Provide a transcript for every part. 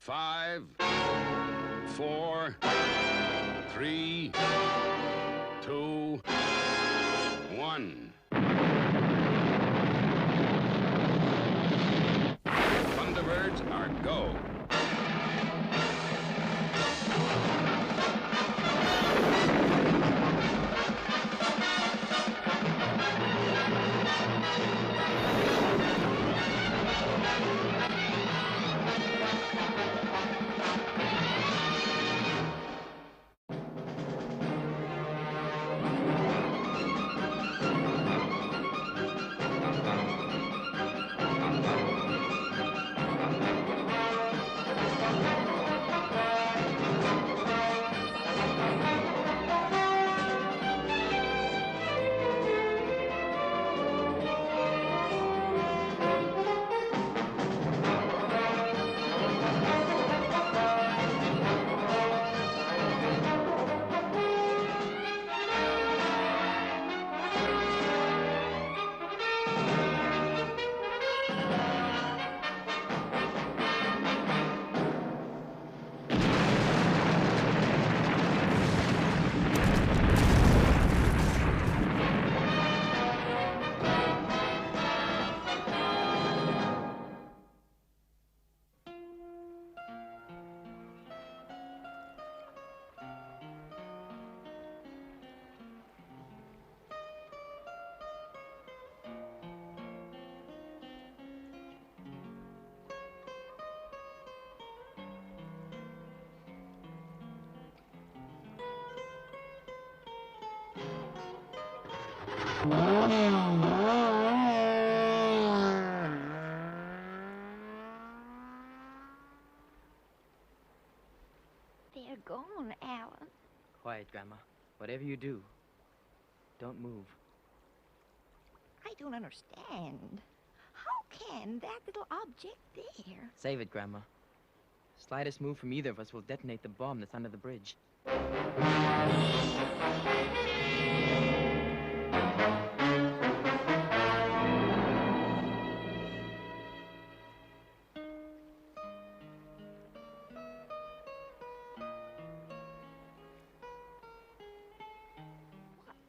5, 4, 3, 2, 1. Thunderbirds are go. They're gone, Alan. Quiet, Grandma. Whatever you do, don't move. I don't understand. How can that little object there? Save it, Grandma. Slightest move from either of us will detonate the bomb that's under the bridge. What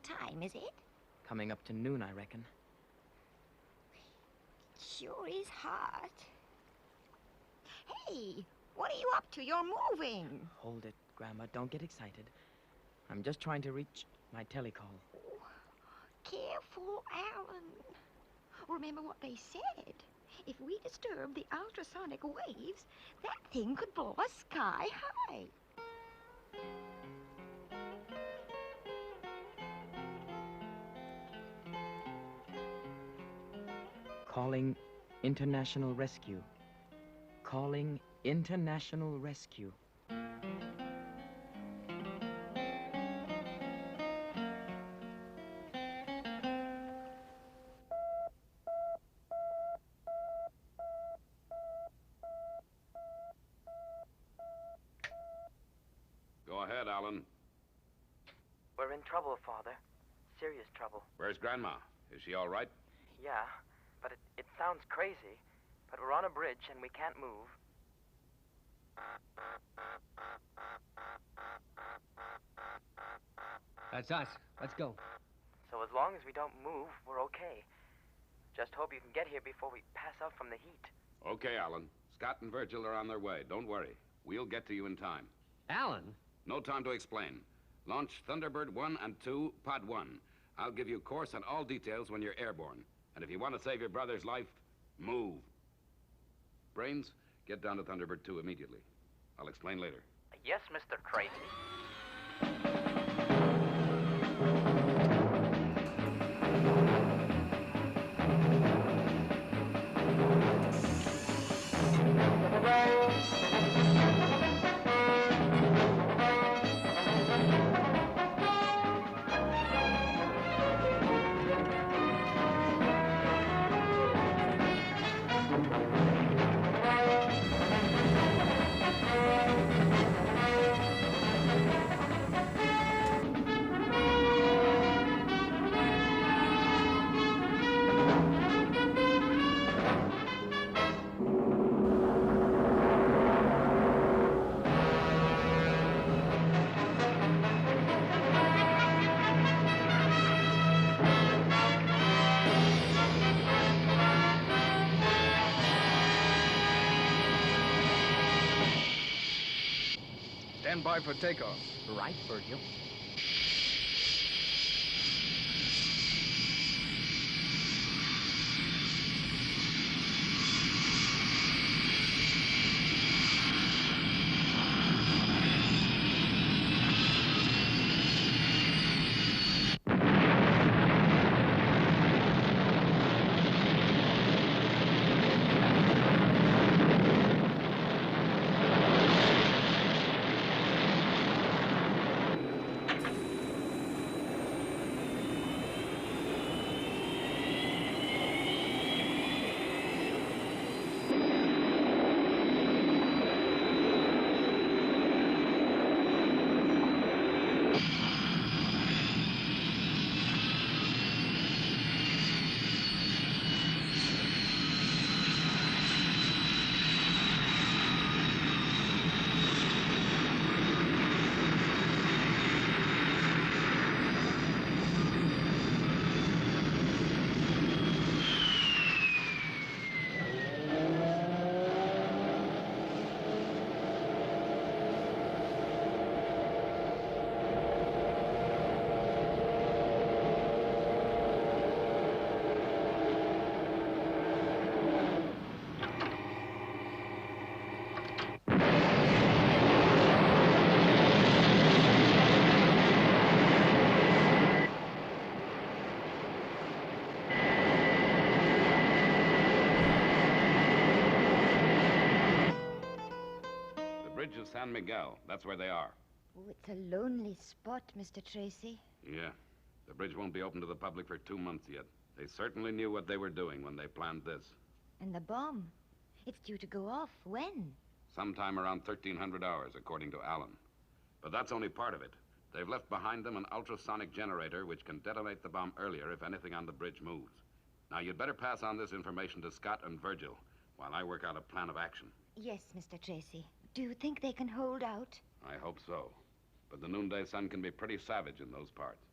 time is it? Coming up to noon, I reckon. Sure is hot. Hey, what are you up to? You're moving. Hold it, Grandma. Don't get excited. I'm just trying to reach my telecall. Oh, careful, Alan. Remember what they said. If we disturb the ultrasonic waves, that thing could blow us sky high. Calling International Rescue. Calling International Rescue. Go ahead, Alan. We're in trouble, Father. Serious trouble. Where's Grandma? Is she all right? Yeah, but it sounds crazy. But we're on a bridge and we can't move. That's us. Let's go. So as long as we don't move, we're okay. Just hope you can get here before we pass out from the heat. Okay, Alan. Scott and Virgil are on their way. Don't worry. We'll get to you in time. Alan? No time to explain. Launch Thunderbird 1 and 2, Pod 1. I'll give you course and all details when you're airborne. And if you want to save your brother's life, move. Brains, get down to Thunderbird 2 immediately. I'll explain later. Yes, Mr. Crazy. Stand by for takeoff. Right, Virgil. Bridge of San Miguel. That's where they are. Oh, it's a lonely spot, Mr. Tracy. Yeah. The bridge won't be open to the public for 2 months yet. They certainly knew what they were doing when they planned this. And the bomb? It's due to go off. When? Sometime around 1300 hours, according to Allen. But that's only part of it. They've left behind them an ultrasonic generator which can detonate the bomb earlier if anything on the bridge moves. Now, you'd better pass on this information to Scott and Virgil while I work out a plan of action. Yes, Mr. Tracy. Do you think they can hold out? I hope so. But the noonday sun can be pretty savage in those parts.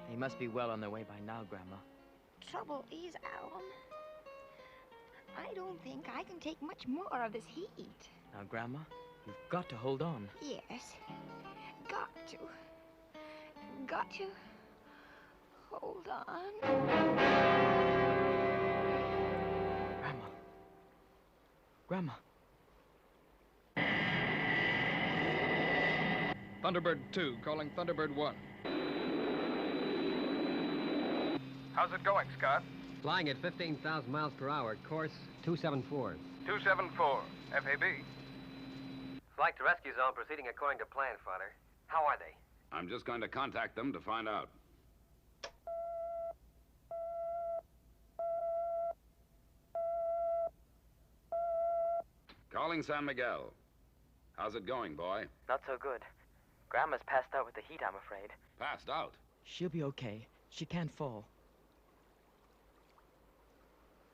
They must be well on their way by now, Grandma. Trouble is, Alan, I don't think I can take much more of this heat. Now, Grandma, you've got to hold on. Yes. Got to. Got to. Hold on. Grandma. Thunderbird 2, calling Thunderbird 1. How's it going, Scott? Flying at 15,000 miles per hour, course 274. 274, FAB. Flight to rescue zone proceeding according to plan, Father. How are they? I'm just going to contact them to find out. Calling San Miguel. How's it going, boy? Not so good. Grandma's passed out with the heat, I'm afraid. Passed out. She'll be okay. She can't fall.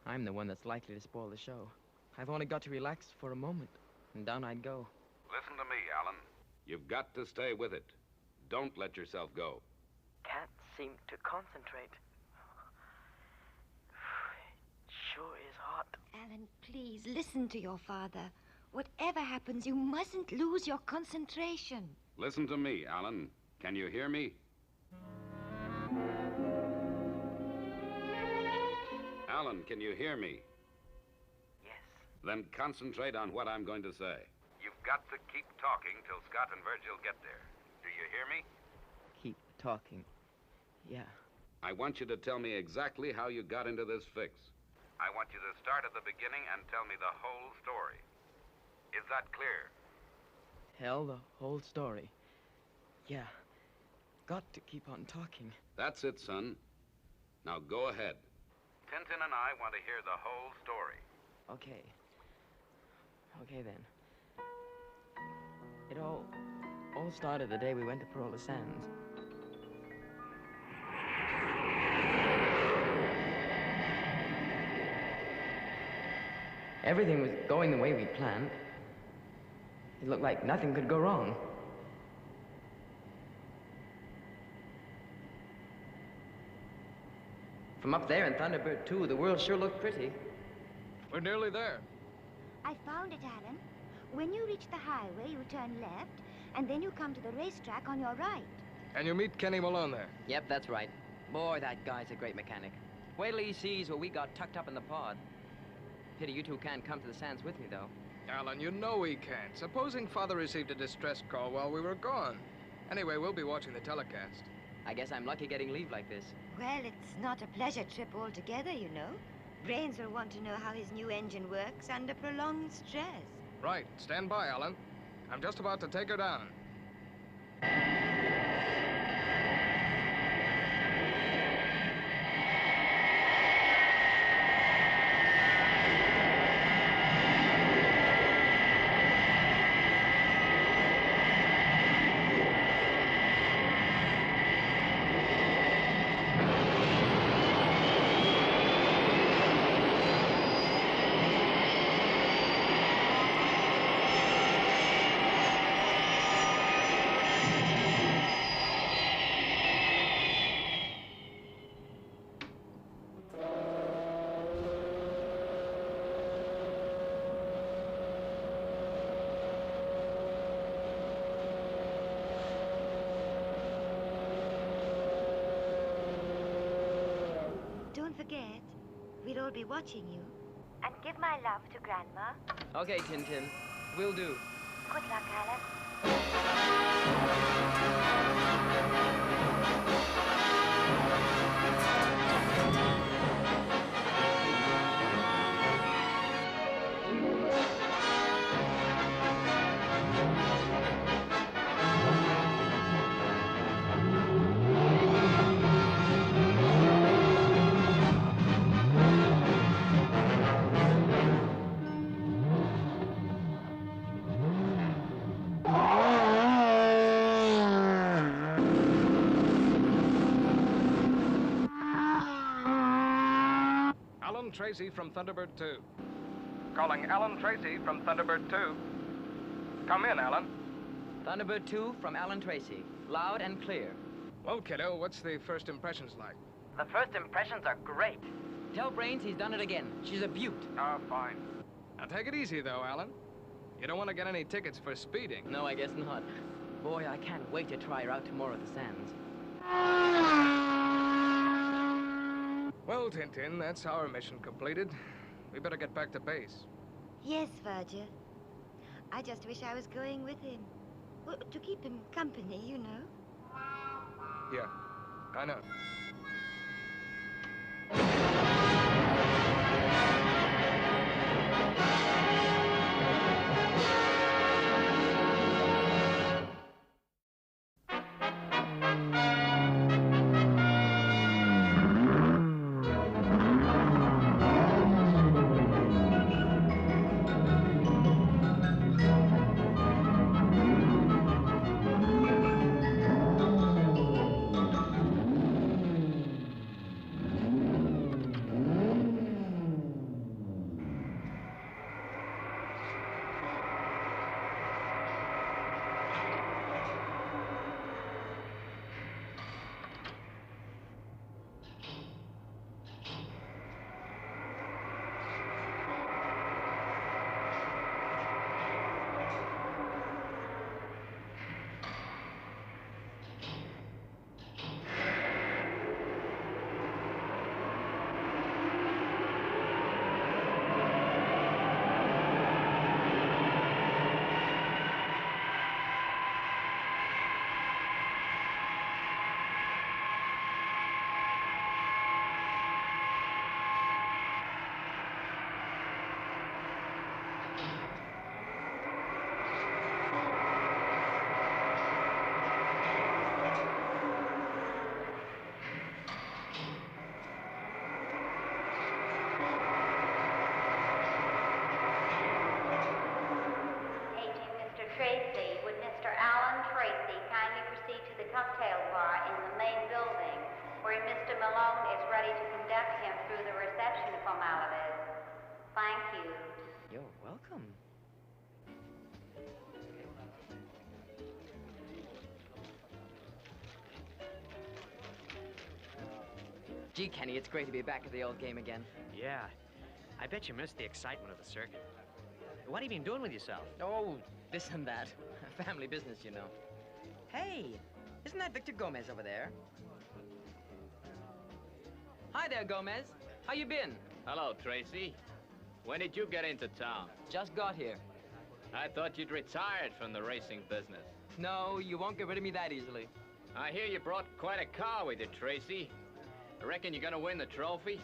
I'm the one that's likely to spoil the show. I've only got to relax for a moment, and down I'd go. Listen to me, Alan. You've got to stay with it. Don't let yourself go. Can't seem to concentrate. Sure is hot. Alan, please, listen to your father. Whatever happens, you mustn't lose your concentration. Listen to me, Alan. Can you hear me? Alan, can you hear me? Yes. Then concentrate on what I'm going to say. You've got to keep talking till Scott and Virgil get there. Do you hear me? Keep talking. Yeah. I want you to tell me exactly how you got into this fix. I want you to start at the beginning and tell me the whole story. Is that clear? Tell the whole story. Yeah. Got to keep on talking. That's it, son. Now go ahead. Tintin and I want to hear the whole story. Okay. Okay, then. It all started the day we went to Parola Sands. Everything was going the way we planned. It looked like nothing could go wrong. From up there in Thunderbird 2, the world sure looked pretty. We're nearly there. I found it, Alan. When you reach the highway, you turn left, and then you come to the racetrack on your right. And you meet Kenny Malone there. Yep, that's right. Boy, that guy's a great mechanic. Wait till he sees what we got tucked up in the pod. Pity you two can't come to the sands with me, though. Alan, you know he can't. Supposing Father received a distress call while we were gone. Anyway, we'll be watching the telecast. I guess I'm lucky getting leave like this. Well, it's not a pleasure trip altogether, you know. Brains will want to know how his new engine works under prolonged stress. Right. Stand by, Alan. I'm just about to take her down. Don't forget, we'll all be watching you. And give my love to Grandma. Okay, Tintin. Will do. Good luck, Alan. Alan Tracy from Thunderbird 2. Calling Alan Tracy from Thunderbird 2. Come in, Alan. Thunderbird 2 from Alan Tracy. Loud and clear. Well, kiddo, what's the first impressions like? The first impressions are great. Tell Brains he's done it again. She's a beaut. Ah, fine. Now take it easy, though, Alan. You don't want to get any tickets for speeding. No, I guess not. Boy, I can't wait to try her out tomorrow at the sands. Well, Tintin, that's our mission completed. We better get back to base. Yes, Verger. I just wish I was going with him. Well, to keep him company, you know. Yeah, I know. Tracy, would Mr. Alan Tracy kindly proceed to the cocktail bar in the main building, where Mr. Malone is ready to conduct him through the reception formalities? Thank you. You're welcome. Gee, Kenny, it's great to be back at the old game again. Yeah. I bet you missed the excitement of the circuit. What have you been doing with yourself? Oh, this and that. Family business, you know. Hey, isn't that Victor Gomez over there? Hi there, Gomez. How you been? Hello, Tracy. When did you get into town? Just got here. I thought you'd retired from the racing business. No, you won't get rid of me that easily. I hear you brought quite a car with you, Tracy. I reckon you're gonna win the trophy?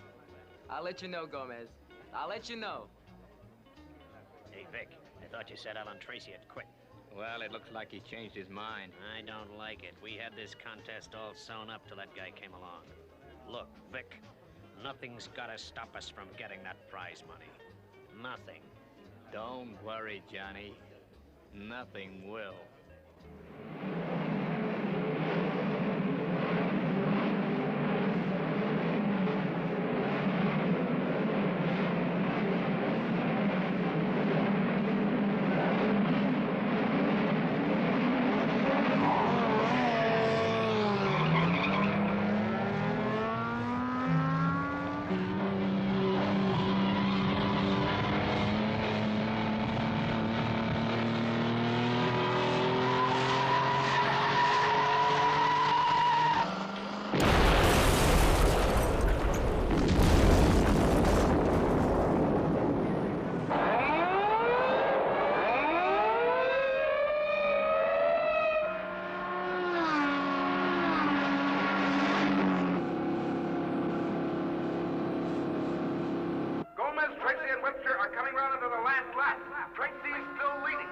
I'll let you know, Gomez. I'll let you know. Hey, Vic, I thought you said Alan Tracy had quit. Well, it looks like he changed his mind. I don't like it. We had this contest all sewn up till that guy came along. Look, Vic, nothing's gotta stop us from getting that prize money. Nothing. Don't worry, Johnny. Nothing will. Gomez, Tracy, and Webster are coming round into the last lap. Tracy is still leading.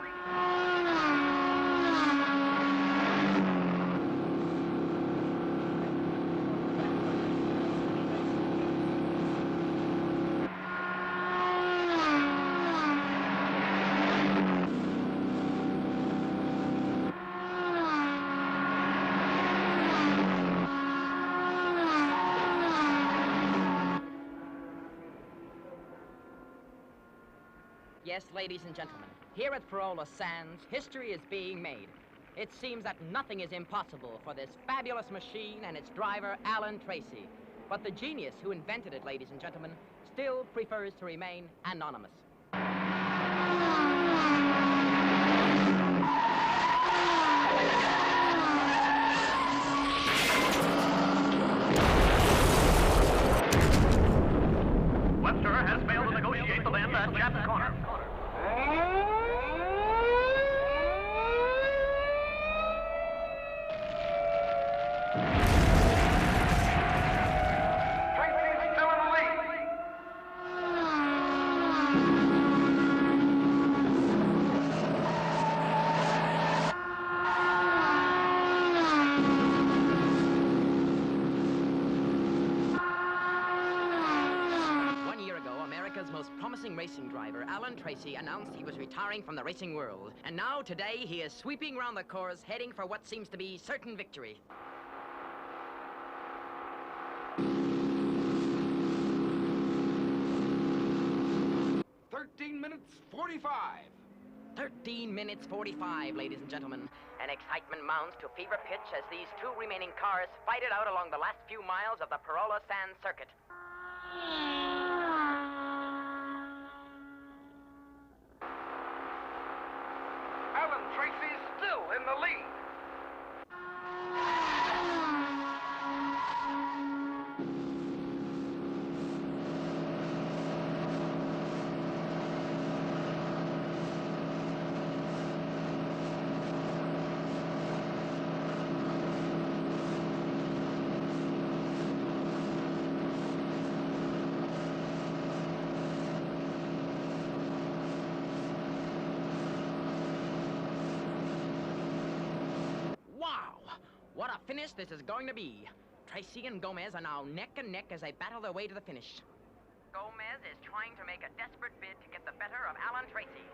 Yes, ladies and gentlemen, here at Parola Sands, history is being made. It seems that nothing is impossible for this fabulous machine and its driver, Alan Tracy. But the genius who invented it, ladies and gentlemen, still prefers to remain anonymous. Webster has failed to negotiate the land at Jap's corner. Tracy's still in the lead. most promising racing driver, Alan Tracy, announced he was retiring from the racing world. And now, today, he is sweeping around the course, heading for what seems to be certain victory. Minutes 45. 13 minutes 45, ladies and gentlemen. And excitement mounts to fever pitch as these two remaining cars fight it out along the last few miles of the Parola Sand Circuit. Alan Tracy's still in the lead. What a finish this is going to be. Tracy and Gomez are now neck and neck as they battle their way to the finish. Gomez is trying to make a desperate bid to get the better of Alan Tracy.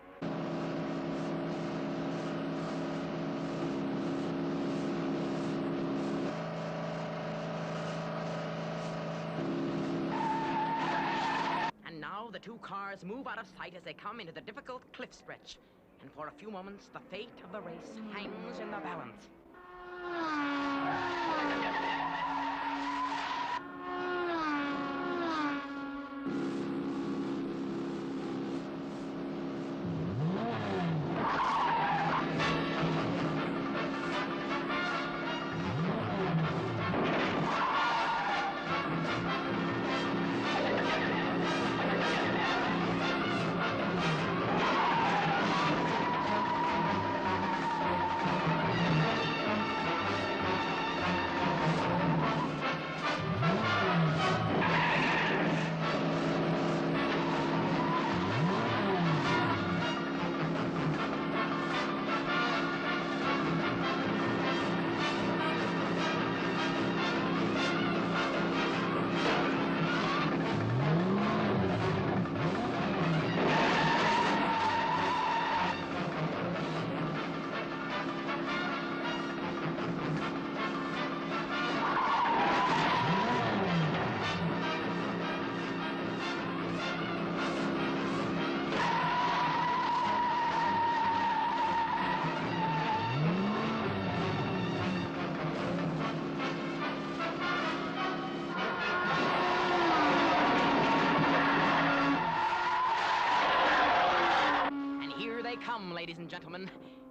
And now the two cars move out of sight as they come into the difficult cliff stretch. And for a few moments, the fate of the race hangs in the balance.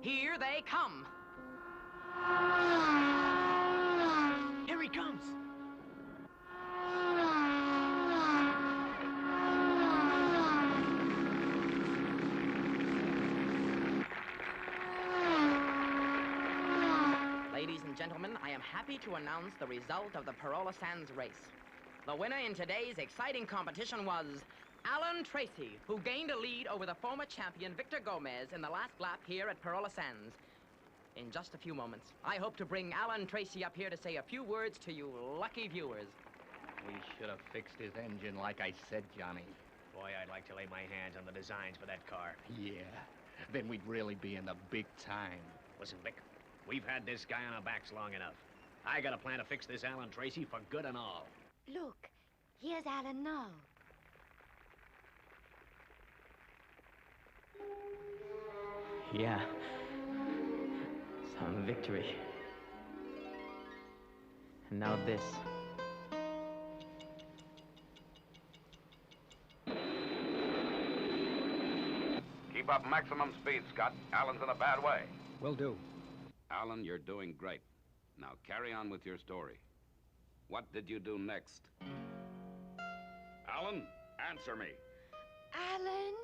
Here they come. Here he comes. Ladies and gentlemen, I am happy to announce the result of the Parola Sands race. The winner in today's exciting competition was Alan Tracy, who gained a lead over the former champion Victor Gomez in the last lap here at Parola Sands. In just a few moments, I hope to bring Alan Tracy up here to say a few words to you lucky viewers. We should have fixed his engine like I said, Johnny. Boy, I'd like to lay my hands on the designs for that car. Yeah, then we'd really be in the big time. Listen, Vic, we've had this guy on our backs long enough. I got a plan to fix this Alan Tracy for good and all. Look, here's Alan now. Yeah. Some victory. And now this. Keep up maximum speed, Scott. Alan's in a bad way. Will do. Alan, you're doing great. Now carry on with your story. What did you do next? Alan, answer me. Alan?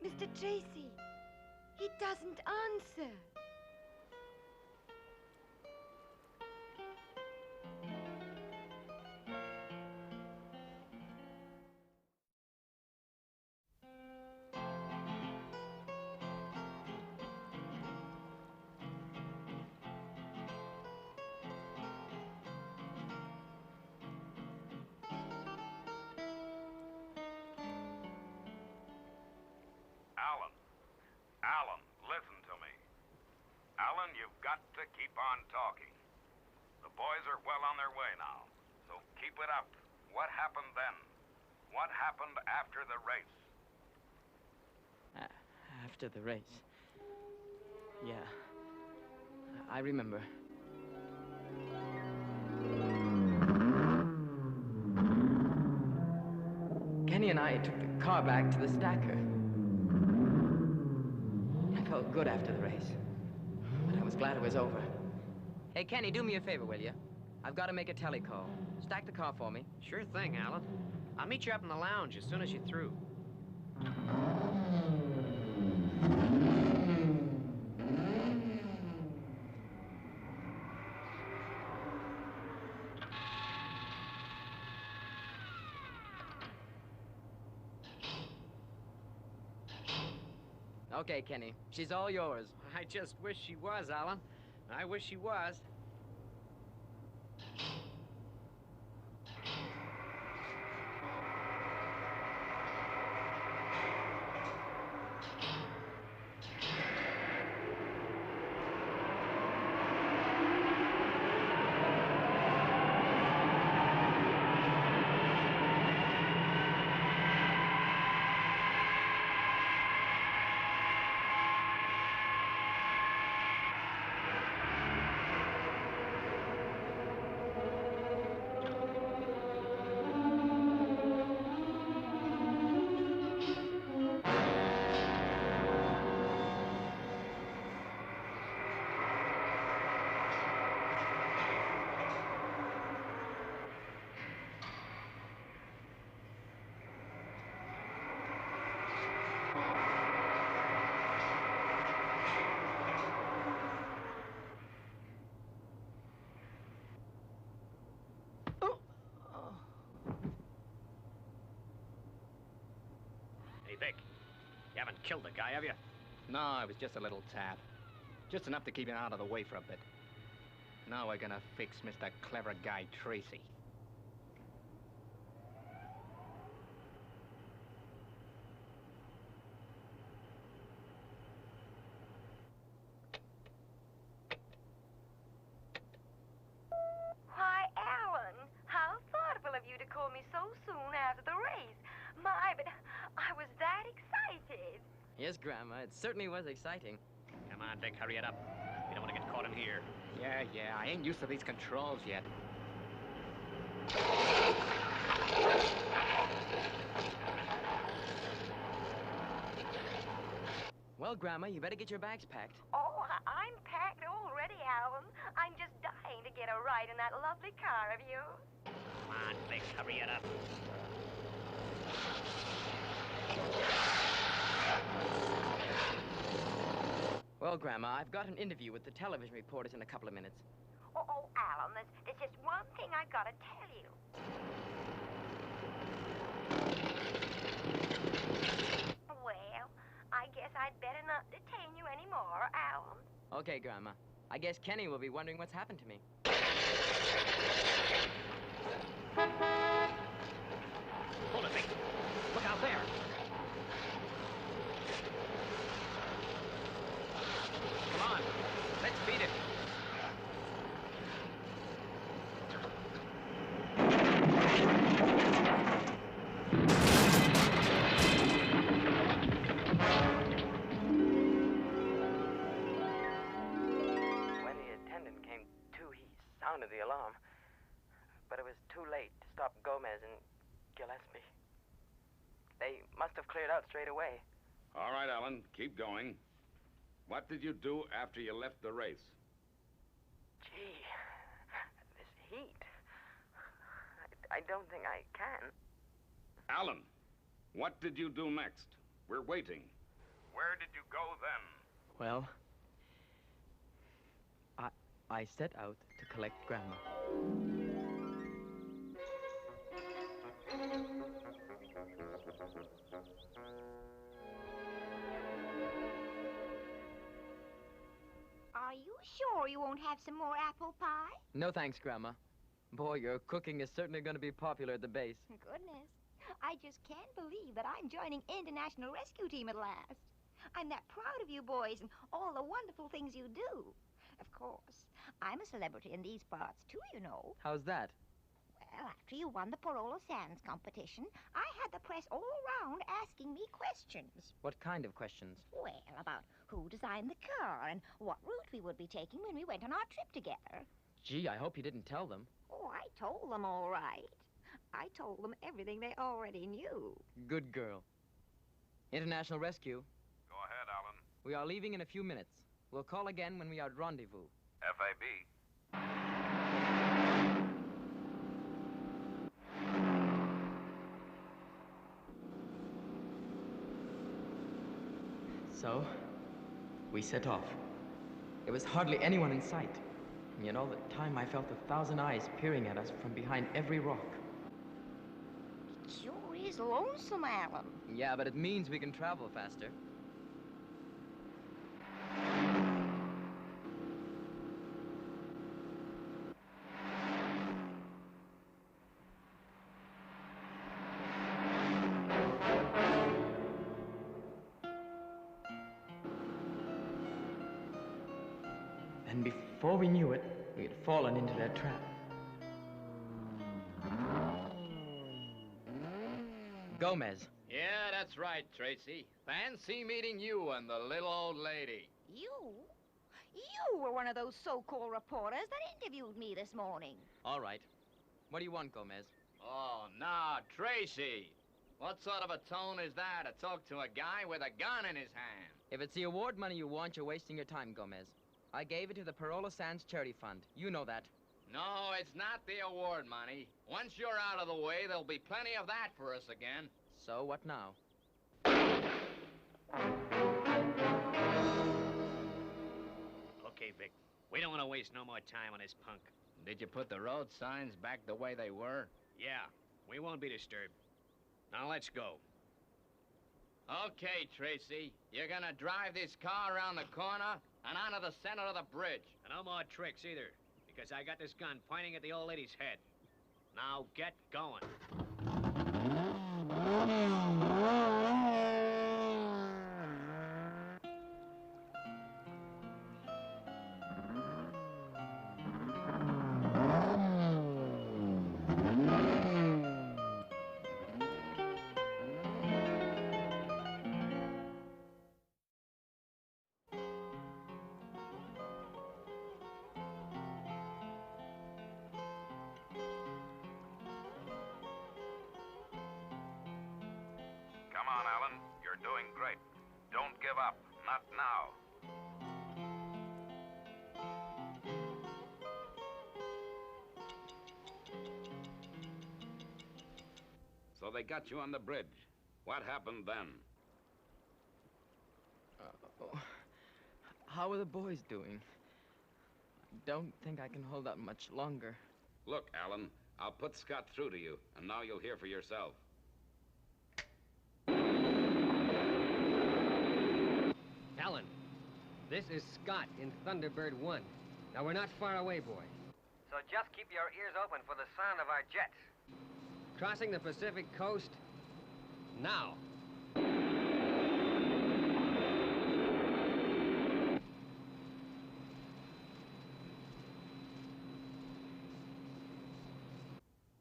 Mr. Tracy, he doesn't answer. Alan, listen to me. Alan, you've got to keep on talking. The boys are well on their way now, so keep it up. What happened then? What happened after the race? After the race. Yeah. I remember. Kenny and I took the car back to the stacker. I felt good after the race, but I was glad it was over. Hey, Kenny, do me a favor, will you? I've got to make a telecall. Stack the car for me. Sure thing, Alan. I'll meet you up in the lounge as soon as you're through. Okay, Kenny. She's all yours. I just wish she was, Alan. I wish she was. Hey, Vic, you haven't killed the guy, have you? No, it was just a little tap. Just enough to keep him out of the way for a bit. Now we're gonna fix Mr. Clever Guy Tracy. Why, Alan, how thoughtful of you to call me so soon after the race. My, but I was that excited. Yes, Grandma, it certainly was exciting. Come on, Vic, hurry it up. We don't want to get caught in here. Yeah, I ain't used to these controls yet. Well, Grandma, you better get your bags packed. Oh, I'm packed already, Alan. I'm just dying to get a ride in that lovely car of yours. Come on, Vic, hurry it up. Well, Grandma, I've got an interview with the television reporters in a couple of minutes. Oh, Alan, there's just one thing I've got to tell you. Well, I guess I'd better not detain you anymore, Alan. Okay, Grandma. I guess Kenny will be wondering what's happened to me. Hold it, Vic. Look out there. Come on, let's beat it. When the attendant came to, he sounded the alarm. But it was too late to stop Gomez and Gillespie. They must have cleared out straight away. All right, Alan, keep going. What did you do after you left the race? Gee, this heat. I don't think I can. Alan, what did you do next? We're waiting. Where did you go then? Well, I set out to collect Grandma. Are you sure you won't have some more apple pie? No thanks, Grandma. Boy, your cooking is certainly going to be popular at the base. Goodness, I just can't believe that I'm joining International Rescue Team at last. I'm that proud of you boys and all the wonderful things you do. Of course, I'm a celebrity in these parts too, you know. How's that? Well, after you won the Parola Sands competition, I had the press all around asking me questions. What kind of questions? Well, about who designed the car and what route we would be taking when we went on our trip together. Gee, I hope you didn't tell them. Oh, I told them all right. I told them everything they already knew. Good girl. International Rescue. Go ahead, Alan. We are leaving in a few minutes. We'll call again when we are at rendezvous. FAB. So, we set off. There was hardly anyone in sight. And yet all the time I felt 1,000 eyes peering at us from behind every rock. It sure is lonesome, Alan. Yeah, but it means we can travel faster. And before we knew it, we had fallen into their trap. Gomez. Yeah, that's right, Tracy. Fancy meeting you and the little old lady. You? You were one of those so-called reporters that interviewed me this morning. All right. What do you want, Gomez? Oh, no, Tracy. What sort of a tone is that to talk to a guy with a gun in his hand? If it's the award money you want, you're wasting your time, Gomez. I gave it to the Parola Sands Charity Fund. You know that. No, it's not the award money. Once you're out of the way, there'll be plenty of that for us again. So what now? Okay, Vic. We don't want to waste no more time on this punk. Did you put the road signs back the way they were? Yeah, we won't be disturbed. Now let's go. Okay, Tracy. You're gonna drive this car around the corner and onto the center of the bridge. And no more tricks either, because I got this gun pointing at the old lady's head. Now get going. Come on, Alan. You're doing great. Don't give up. Not now. So they got you on the bridge. What happened then? How are the boys doing? I don't think I can hold out much longer. Look, Alan, I'll put Scott through to you, and now you'll hear for yourself. Alan, this is Scott in Thunderbird 1. Now, we're not far away, boys. So just keep your ears open for the sound of our jets. Crossing the Pacific coast, now.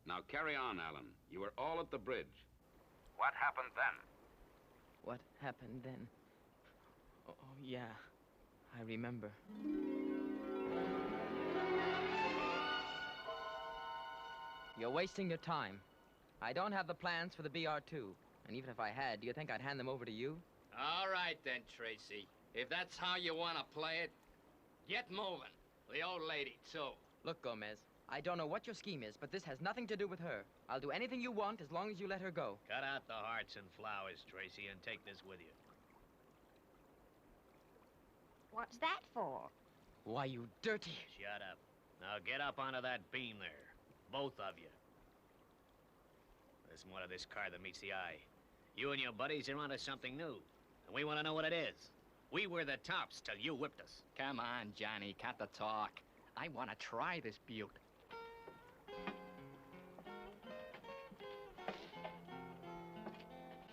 Now carry on, Alan. You were all at the bridge. What happened then? What happened then? Oh, yeah. I remember. You're wasting your time. I don't have the plans for the BR-2. And even if I had, do you think I'd hand them over to you? All right then, Tracy. If that's how you want to play it, get moving. The old lady, too. Look, Gomez, I don't know what your scheme is, but this has nothing to do with her. I'll do anything you want as long as you let her go. Cut out the hearts and flowers, Tracy, and take this with you. What's that for? Why, you dirty... Shut up. Now get up onto that beam there. Both of you. There's more to this car than meets the eye. You and your buddies are onto something new, and we want to know what it is. We were the tops till you whipped us. Come on, Johnny, cut the talk. I want to try this beaut.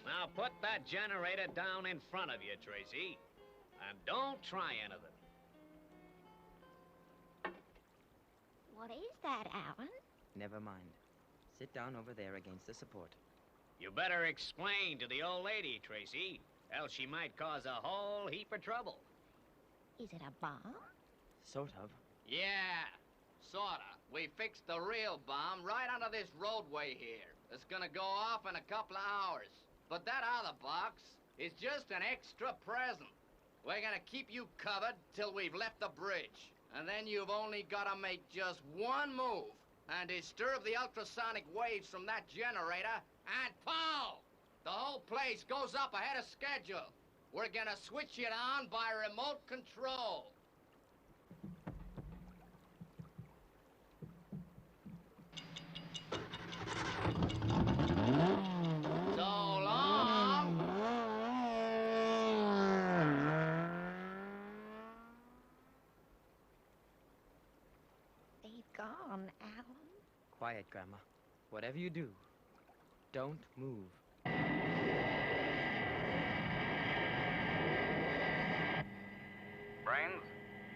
Now put that generator down in front of you, Tracy. And don't try anything. What is that, Alan? Never mind. Sit down over there against the support. You better explain to the old lady, Tracy, else she might cause a whole heap of trouble. Is it a bomb? Sort of. Yeah, sorta. We fixed the real bomb right under this roadway here. It's gonna go off in a couple of hours. But that other box is just an extra present. We're gonna keep you covered till we've left the bridge. And then you've only gotta make just one move and disturb the ultrasonic waves from that generator, and pow! The whole place goes up ahead of schedule. We're gonna switch it on by remote control. So long! They've gone, Alan. Quiet, Grandma. Whatever you do, don't move. Brains,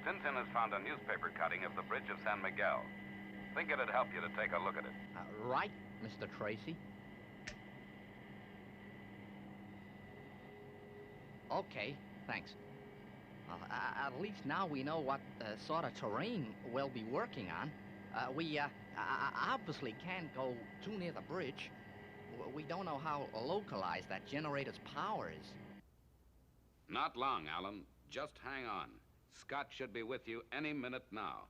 Tintin has found a newspaper cutting of the bridge of San Miguel. Think it'd help you to take a look at it. Right, Mr. Tracy. Okay, thanks. At least now we know what sort of terrain we'll be working on. We obviously can't go too near the bridge. We don't know how localized that generator's power is. Not long, Alan. Just hang on. Scott should be with you any minute now.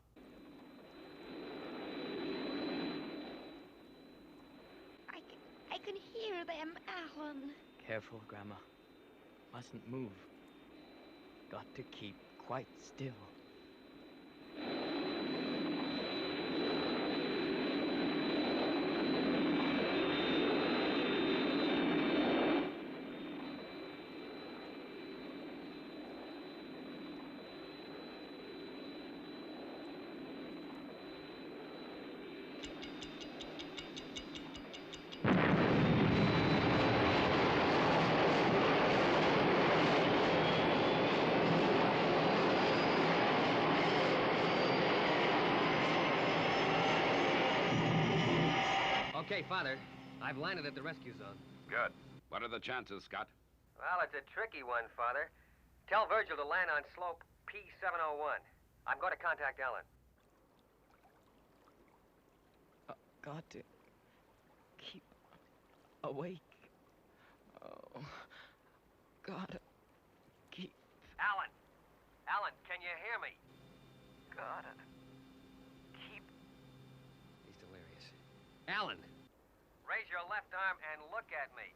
I can hear them, Alan. Careful, Grandma. Mustn't move. Got to keep quite still. Okay, Father. I've landed at the rescue zone. Good. What are the chances, Scott? Well, it's a tricky one, Father. Tell Virgil to land on slope P701. I'm going to contact Ellen. Got to keep awake. Oh, gotta keep hear me? Got it. Keep... He's delirious. Alan! Raise your left arm and look at me.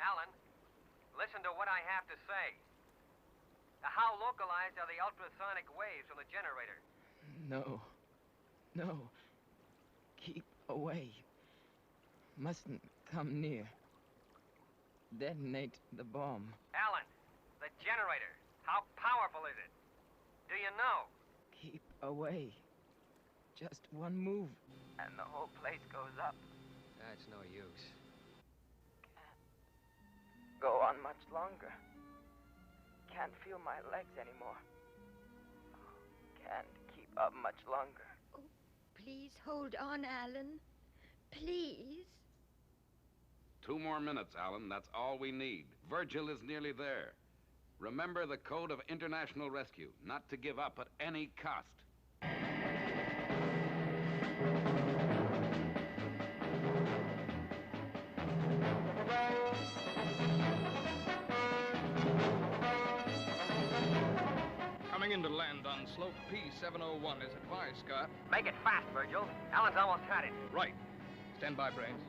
Alan, listen to what I have to say. How localized are the ultrasonic waves from the generator? No. No. Keep away. Mustn't come near. Detonate the bomb. Alan, the generator. How powerful is it? Do you know? Keep away. Just one move. And the whole place goes up. That's no use. Go on much longer. Can't feel my legs anymore. Can't keep up much longer. Oh, please hold on, Alan. Please. 2 more minutes, Alan. That's all we need. Virgil is nearly there. Remember the code of international rescue, not to give up at any cost. Coming into land on slope P701 as advised, Scott. Make it fast, Virgil. Alan's almost had it. Right. Stand by, Brains.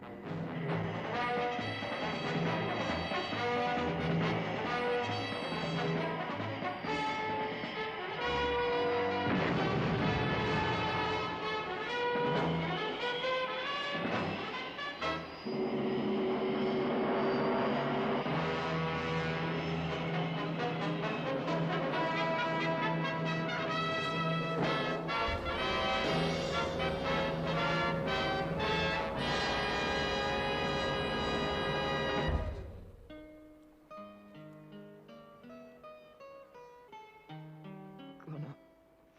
Gonna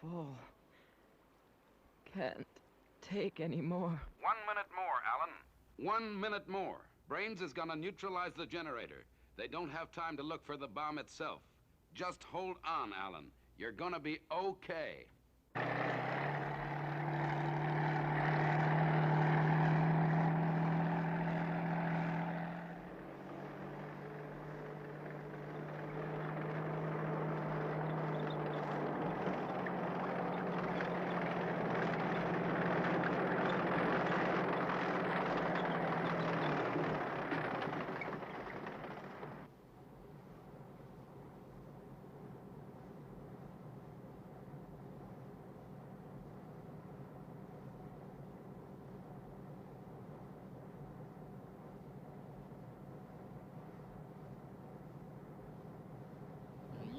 fall. Can't take any more. 1 minute more, Alan. 1 minute more. Brains is gonna neutralize the generator. They don't have time to look for the bomb itself. Just hold on, Alan. You're gonna be okay.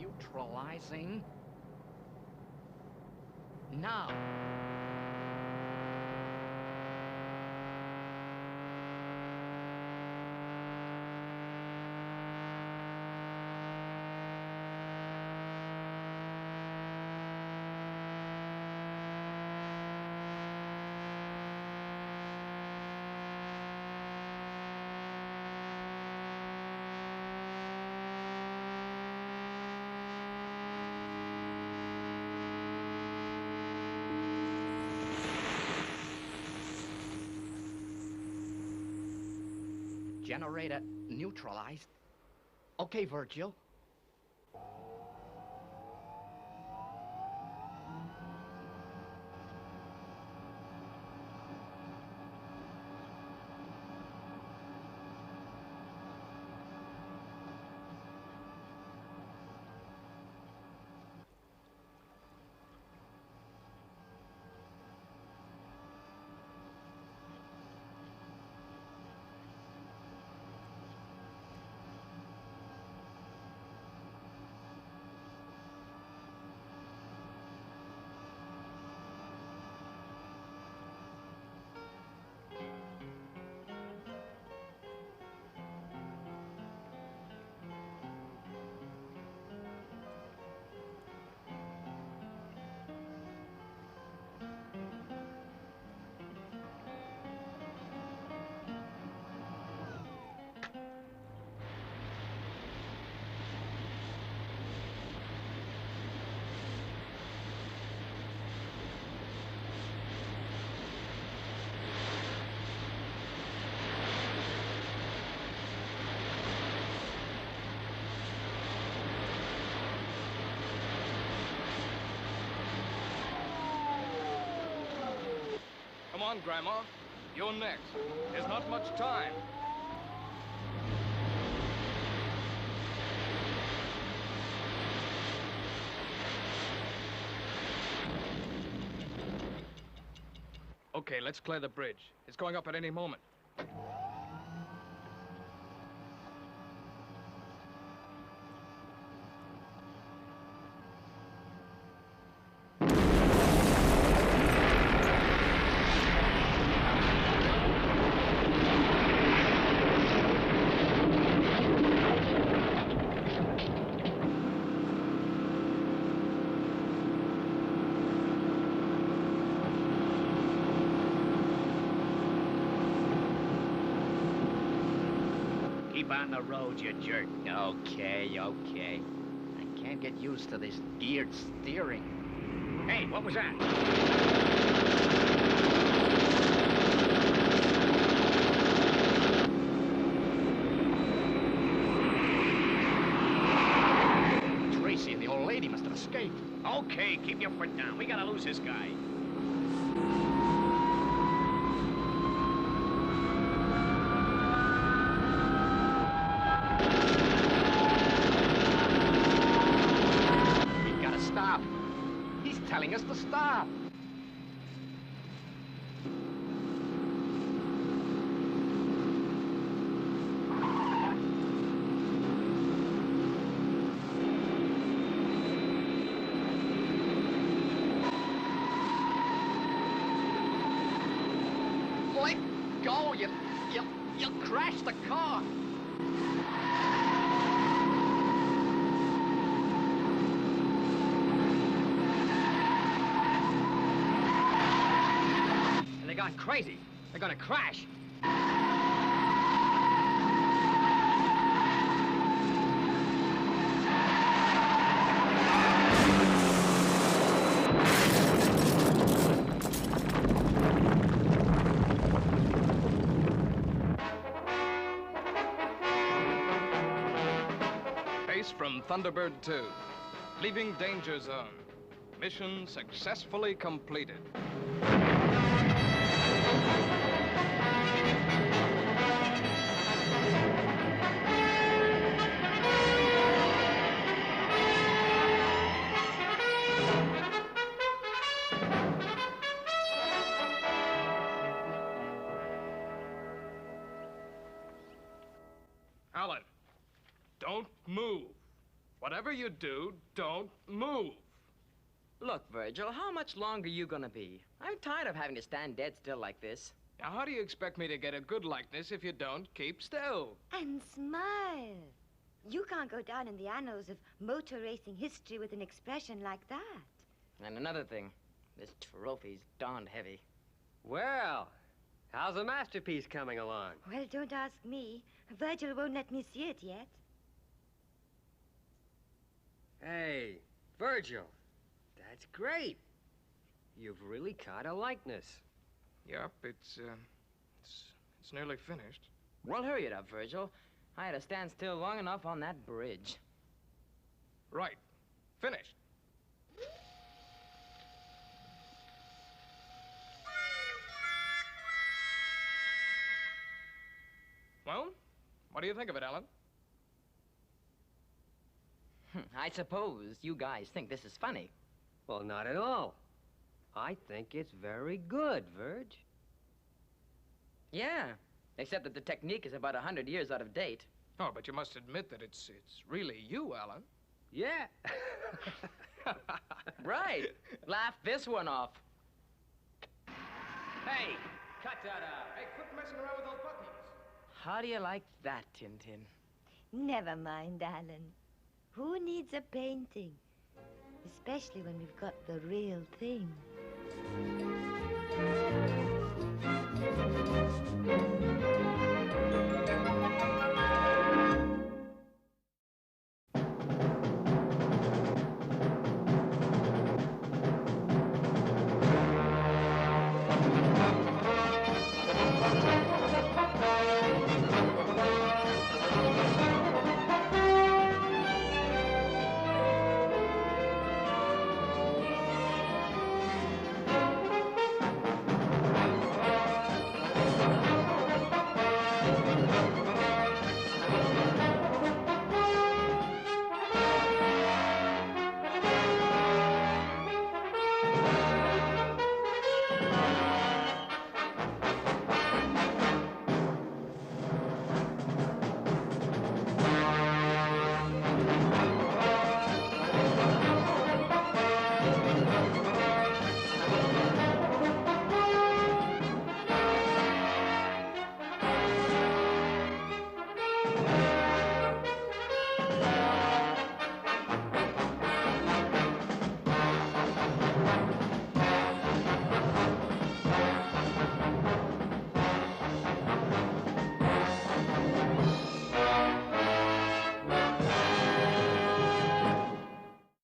Neutralizing. Now. Generator neutralized. Okay, Virgil. on, Grandma. You're next. There's not much time. Okay, let's clear the bridge. It's going up at any moment. Keep on the road, you jerk. Okay. I can't get used to this geared steering. Hey, what was that? Tracy and the old lady must have escaped. Okay, keep your foot down. We gotta lose this guy. We've got to stop. He's telling us to stop. Let go. You'll crash the car. They're gone crazy. They're gonna crash. Base from Thunderbird 2. Leaving danger zone. Mission successfully completed. Alan, don't move. Whatever you do, don't move. Look, Virgil, how much longer are you gonna be? I'm tired of having to stand dead still like this. Now, how do you expect me to get a good likeness if you don't keep still? And smile. You can't go down in the annals of motor racing history with an expression like that. And another thing, this trophy's darned heavy. Well, how's the masterpiece coming along? Well, don't ask me. Virgil won't let me see it yet. Hey, Virgil, that's great. You've really caught a likeness. Yep, it's nearly finished. Well, hurry it up, Virgil. I had to stand still long enough on that bridge. Right. Finished. Well, what do you think of it, Alan? I suppose you guys think this is funny. Well, not at all. I think it's very good, Virg. Yeah, except that the technique is about 100 years out of date. Oh, but you must admit that it's really you, Alan. Yeah. Right. Laugh this one off. Hey, cut that out. Hey, quit messing around with those buttons. How do you like that, Tintin? Never mind, Alan. Who needs a painting? Especially when we've got the real thing.